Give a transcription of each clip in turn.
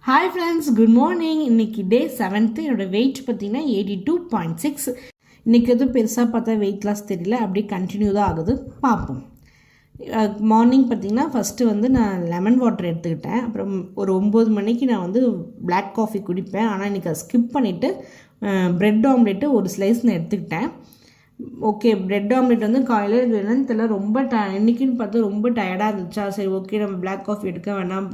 Hi friends, good morning. இன்றைக்கி டே 7th. என்னோடய wait பார்த்திங்கன்னா 82.6. இன்றைக்கி எதுவும் பெருசாக பார்த்தா வெயிட் லாஸ் தெரியல, அப்படியே கண்டினியூ தான் ஆகுது. பார்ப்போம். மார்னிங் பார்த்திங்கன்னா ஃபஸ்ட்டு வந்து நான் லெமன் வாட்டர் எடுத்துக்கிட்டேன். அப்புறம் ஒரு 9 மணிக்கு நான் வந்து பிளாக் காஃபி குடிப்பேன். ஆனால் இன்றைக்கி அதை ஸ்கிப் பண்ணிவிட்டு ப்ரெட் ஆம்லேட்டு ஒரு ஸ்லைஸ் நான் எடுத்துக்கிட்டேன். ஓகே, ப்ரெட் ஆம்லேட் வந்து காலையில் என்னன்னு தெரியல, ரொம்ப இன்றைக்கின்னு பார்த்து ரொம்ப டயர்டாக இருந்துச்சா, சரி ஓகே நம்ம பிளாக் காஃபி எடுக்க வேணாம்,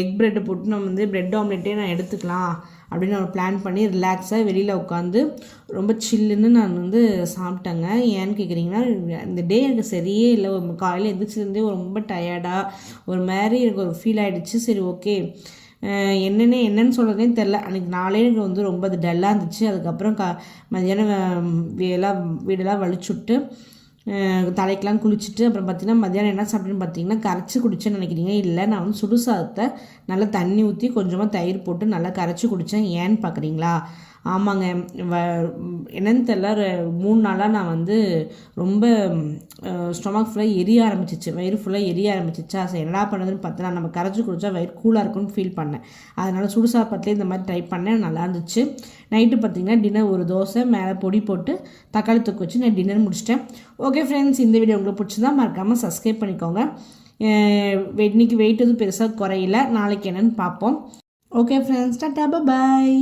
எக் ப்ரெட்டு போட்டு நம்ம வந்து ப்ரெட் ஆம்லேட்டே நான் எடுத்துக்கலாம் அப்படின்னு நான் பிளான் பண்ணி ரிலாக்ஸாக வெளியில் உட்காந்து ரொம்ப சில்லுன்னு நான் வந்து சாப்பிட்டேங்க. ஏன்னு கேட்குறீங்கன்னா, இந்த டே எனக்கு சரியே இல்லை. காலையில் எந்திரிச்சிருந்தே ரொம்ப டயர்டாக ஒரு மாதிரி எனக்கு ஒரு ஃபீல் ஆகிடுச்சு. சரி ஓகே, என்னென்னு சொல்கிறதே தெரில. அன்றைக்கி நாளே எனக்கு வந்து ரொம்ப அது டல்லாக இருந்துச்சு. அதுக்கப்புறம் மதியானம் வீடெல்லாம் வலிச்சுட்டு தலைக்கெலாம் குளிச்சுட்டு அப்புறம் பார்த்திங்கன்னா மதியானம் என்ன சாப்பிட்டேன்னு பார்த்தீங்கன்னா கரைச்சி குடிச்சேன்னு நினைக்கிறீங்க. இல்லை, நான் வந்து சுடு சாதத்தை நல்லா தண்ணி ஊற்றி கொஞ்சமாக தயிர் போட்டு நல்லா கரைச்சி குடித்தேன். ஏன்னு பார்க்குறீங்களா? ஆமாங்க, என்னன்னு தெரில, 3 நாளாக நான் வந்து ரொம்ப ஸ்டொமக் ஃபுல்லாக எரிய ஆரம்பிச்சிச்சு, வயிறு ஃபுல்லாக எரிய ஆரம்பிச்சிச்சா. சரி என்னடா பண்ணுறதுன்னு பார்த்தா நம்ம கரைச்சி குடித்தா வயிறு கூலாக இருக்குன்னு ஃபீல் பண்ணேன். அதனால் சுடு சாப்பாட்டிலே இந்த மாதிரி ட்ரை பண்ணேன், நல்லா இருந்துச்சு. நைட்டு பார்த்திங்கன்னா டின்னர் ஒரு தோசை மேலே பொடி போட்டு தக்காளி தொக்கு வச்சு நான் டின்னர் முடிச்சிட்டேன். ஓகே ஃப்ரெண்ட்ஸ், இந்த வீடியோ உங்களுக்கு பிடிச்சிருந்தா மறக்காமல் சப்ஸ்கிரைப் பண்ணிக்கோங்க. இன்றைக்கி வெயிட் எதுவும் பெருசாக குறையில. நாளைக்கு என்னென்னு பார்ப்போம். ஓகே ஃப்ரெண்ட்ஸ், டாடா, பாய்.